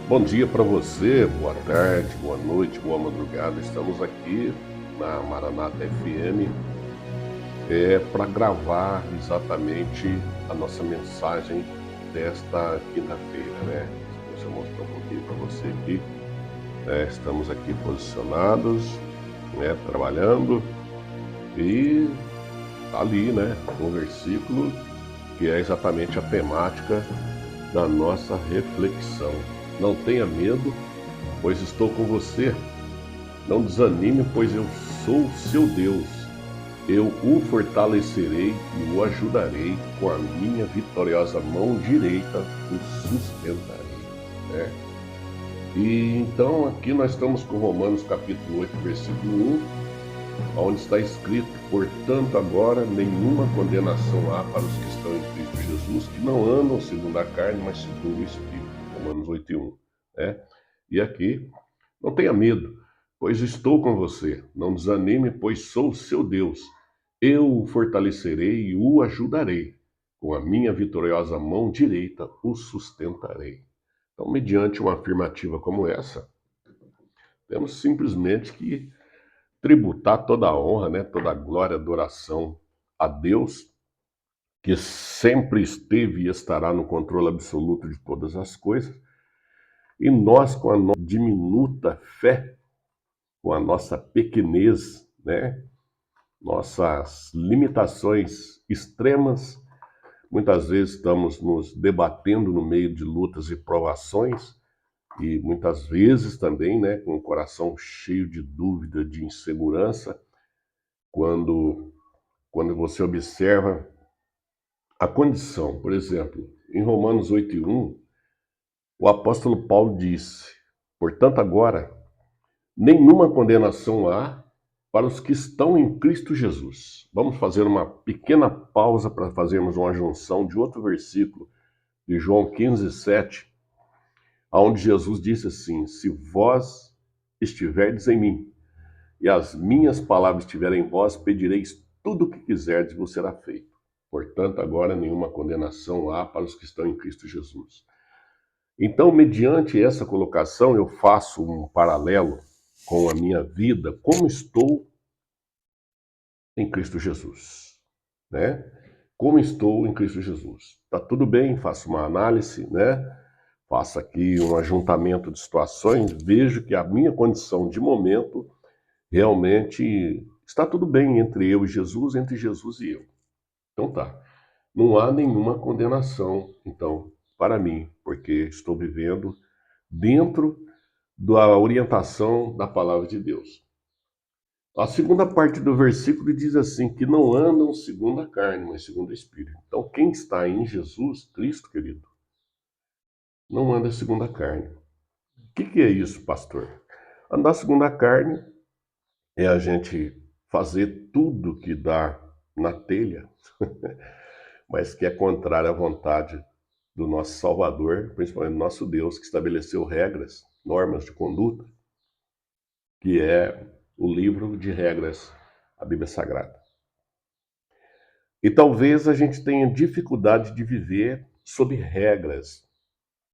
Bom dia para você, boa tarde, boa noite, boa madrugada. Estamos aqui na Maranata FM para gravar exatamente a nossa mensagem desta quinta-feira, né? Deixa eu mostrar um pouquinho para você aqui. Estamos aqui posicionados, né, trabalhando e ali, né, um versículo que é exatamente a temática da nossa reflexão. Não tenha medo, pois estou com você. Não desanime, pois eu sou seu Deus. Eu o fortalecerei e o ajudarei, com a minha vitoriosa mão direita o sustentarei. Né? E então aqui nós estamos com Romanos capítulo 8, versículo 1, onde está escrito: portanto agora nenhuma condenação há para os que estão em Cristo Jesus, que não andam segundo a carne, mas segundo o Espírito. Romanos 8:1. Né? E aqui: não tenha medo, pois estou com você. Não desanime, pois sou seu Deus. Eu o fortalecerei e o ajudarei. Com a minha vitoriosa mão direita o sustentarei. Então, mediante uma afirmativa como essa, temos simplesmente que tributar toda a honra, né, toda a glória e adoração a Deus, que sempre esteve e estará no controle absoluto de todas as coisas, e nós, com a nossa diminuta fé, com a nossa pequenez, né, nossas limitações extremas, muitas vezes estamos nos debatendo no meio de lutas e provações, e muitas vezes também, né, com o coração cheio de dúvida, de insegurança, quando você observa a condição. Por exemplo, em Romanos 8:1, o apóstolo Paulo disse: portanto agora nenhuma condenação há para os que estão em Cristo Jesus. Vamos fazer uma pequena pausa para fazermos uma junção de outro versículo de João 15:7, onde Jesus disse assim: se vós estiverdes em mim e as minhas palavras estiverem em vós, pedireis tudo o que quiserdes e vos será feito. Portanto, agora nenhuma condenação há para os que estão em Cristo Jesus. Então, mediante essa colocação, eu faço um paralelo com a minha vida, como estou em Cristo Jesus, né? Como estou em Cristo Jesus. Tá tudo bem, faço uma análise, né? Faço aqui um ajuntamento de situações, vejo que a minha condição de momento realmente está tudo bem entre eu e Jesus, entre Jesus e eu. Então tá. Não há nenhuma condenação, então, para mim, porque estou vivendo dentro da orientação da palavra de Deus. A segunda parte do versículo diz assim, que não andam segundo a carne, mas segundo o Espírito. Então, quem está em Jesus, Cristo, querido, não anda segundo a carne. O que é isso, pastor? Andar segundo a carne é a gente fazer tudo que dá na telha, mas que é contrário à vontade do nosso Salvador, principalmente do nosso Deus, que estabeleceu regras, normas de conduta, que é o livro de regras, a Bíblia Sagrada. E talvez a gente tenha dificuldade de viver sob regras.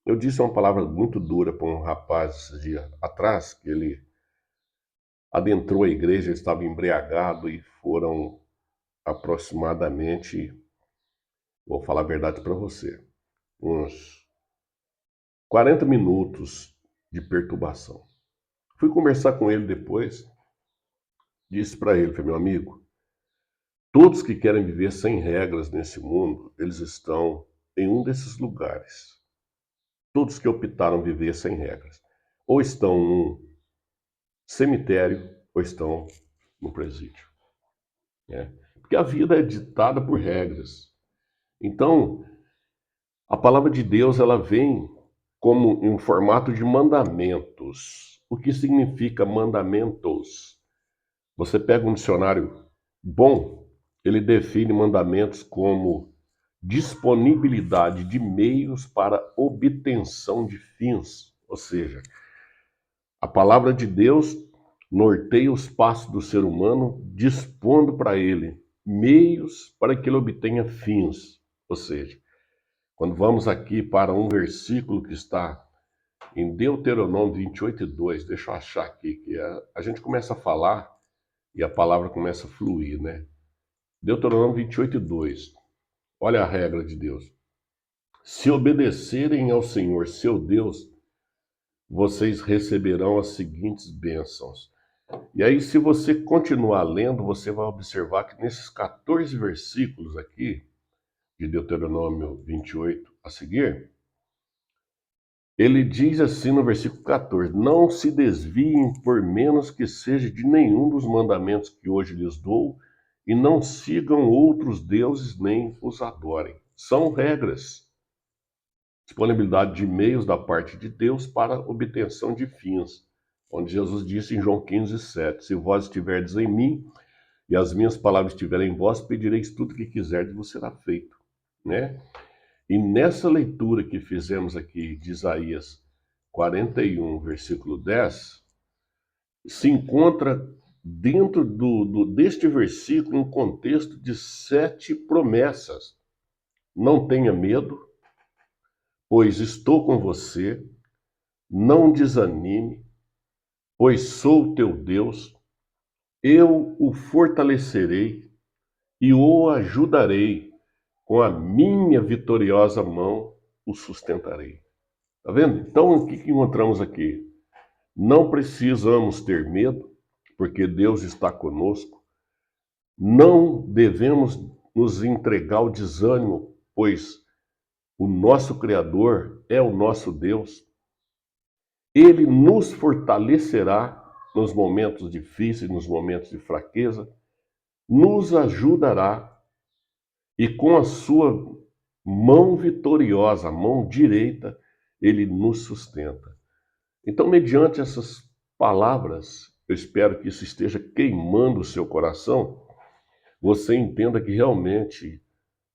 Eu disse uma palavra muito dura para um rapaz esses dias atrás, que ele adentrou a igreja, ele estava embriagado e foram aproximadamente, vou falar a verdade para você, uns 40 minutos de perturbação. Fui conversar com ele depois, disse para ele, meu amigo, todos que querem viver sem regras nesse mundo, eles estão em um desses lugares. Todos que optaram viver sem regras. Ou estão num cemitério, ou estão no presídio. Né? Porque a vida é ditada por regras. Então, a palavra de Deus ela vem como em formato de mandamentos. O que significa mandamentos? Você pega um dicionário bom, ele define mandamentos como disponibilidade de meios para obtenção de fins. Ou seja, a palavra de Deus norteia os passos do ser humano, dispondo para ele meios para que ele obtenha fins. Ou seja, quando vamos aqui para um versículo que está Em Deuteronômio 28:2, deixa eu achar aqui, que a gente começa a falar e a palavra começa a fluir, né? Deuteronômio 28:2. Olha a regra de Deus. Se obedecerem ao Senhor, seu Deus, vocês receberão as seguintes bênçãos. E aí, se você continuar lendo, você vai observar que nesses 14 versículos aqui, de Deuteronômio 28 a seguir, ele diz assim no versículo 14: não se desviem por menos que seja de nenhum dos mandamentos que hoje lhes dou, e não sigam outros deuses nem os adorem. São regras. Disponibilidade de meios da parte de Deus para obtenção de fins. Onde Jesus disse em João 15:7: se vós estiverdes em mim e as minhas palavras estiverem em vós, pedireis tudo o que quiserdes e vos será feito, né? E nessa leitura que fizemos aqui de Isaías 41, versículo 10, se encontra dentro deste versículo um contexto de 7 promessas. Não tenha medo, pois estou com você. Não desanime, pois sou teu Deus. Eu o fortalecerei e o ajudarei. Com a minha vitoriosa mão o sustentarei. Tá vendo? Então, o que encontramos aqui? Não precisamos ter medo, porque Deus está conosco. Não devemos nos entregar ao desânimo, pois o nosso Criador é o nosso Deus. Ele nos fortalecerá nos momentos difíceis, nos momentos de fraqueza, nos ajudará e com a sua mão vitoriosa, a mão direita, ele nos sustenta. Então, mediante essas palavras, eu espero que isso esteja queimando o seu coração, você entenda que realmente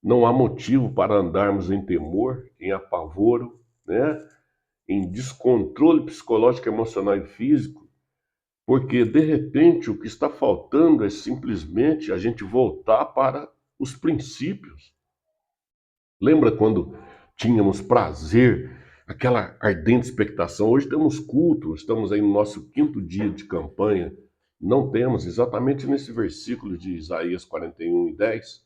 não há motivo para andarmos em temor, em apavoro, né? Em descontrole psicológico, emocional e físico, porque de repente o que está faltando é simplesmente a gente voltar para os princípios. Lembra quando tínhamos prazer, aquela ardente expectação? Hoje temos culto, estamos aí no nosso 5º dia de campanha. Não temos, exatamente nesse versículo de Isaías 41:10,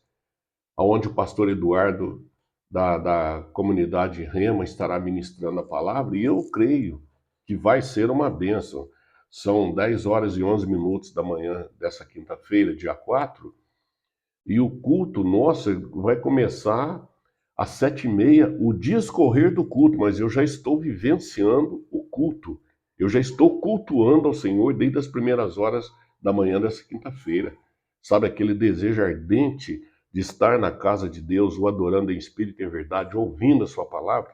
onde o pastor Eduardo da comunidade Rema estará ministrando a palavra, e eu creio que vai ser uma bênção. São 10 horas e 11 minutos da manhã dessa quinta-feira, dia 4, e o culto nosso vai começar às 7h30, o discorrer do culto, mas eu já estou vivenciando o culto. Eu já estou cultuando ao Senhor desde as primeiras horas da manhã dessa quinta-feira. Sabe, aquele desejo ardente de estar na casa de Deus, o adorando em espírito e em verdade, ouvindo a sua palavra?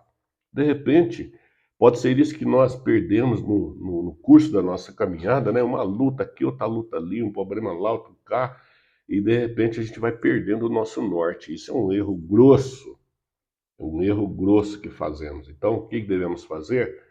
De repente, pode ser isso que nós perdemos no curso da nossa caminhada, né? Uma luta aqui, outra luta ali, um problema lá, outro cá, e de repente a gente vai perdendo o nosso norte. Isso é um erro grosso que fazemos. Então, o que devemos fazer?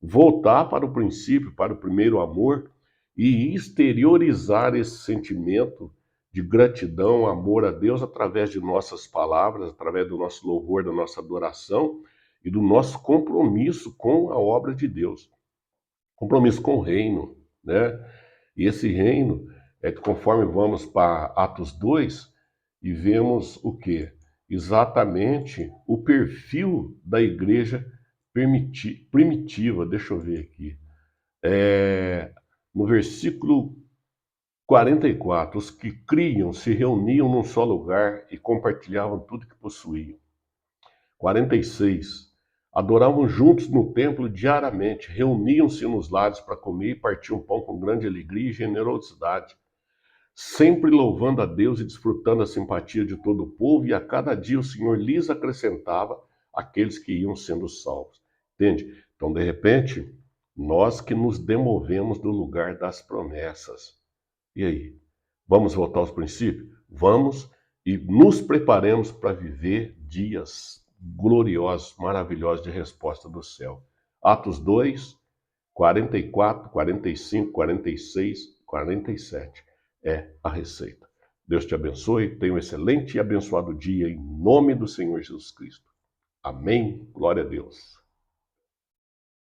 Voltar para o princípio, para o primeiro amor, e exteriorizar esse sentimento de gratidão, amor a Deus através de nossas palavras, através do nosso louvor, da nossa adoração e do nosso compromisso com a obra de Deus. Compromisso com o reino, né? E esse reino é que, conforme vamos para Atos 2 e vemos o quê? Exatamente o perfil da igreja primitiva. Deixa eu ver aqui. No versículo 44, os que criam se reuniam num só lugar e compartilhavam tudo que possuíam. 46, adoravam juntos no templo diariamente, reuniam-se nos lares para comer e partiam pão com grande alegria e generosidade, sempre louvando a Deus e desfrutando a simpatia de todo o povo, e a cada dia o Senhor lhes acrescentava aqueles que iam sendo salvos. Entende? Então, de repente, nós que nos demovemos do lugar das promessas. E aí? Vamos voltar aos princípios? Vamos, e nos preparemos para viver dias gloriosos, maravilhosos de resposta do céu. Atos 2, 44, 45, 46, 47. É a receita. Deus te abençoe, tenha um excelente e abençoado dia em nome do Senhor Jesus Cristo. Amém. Glória a Deus.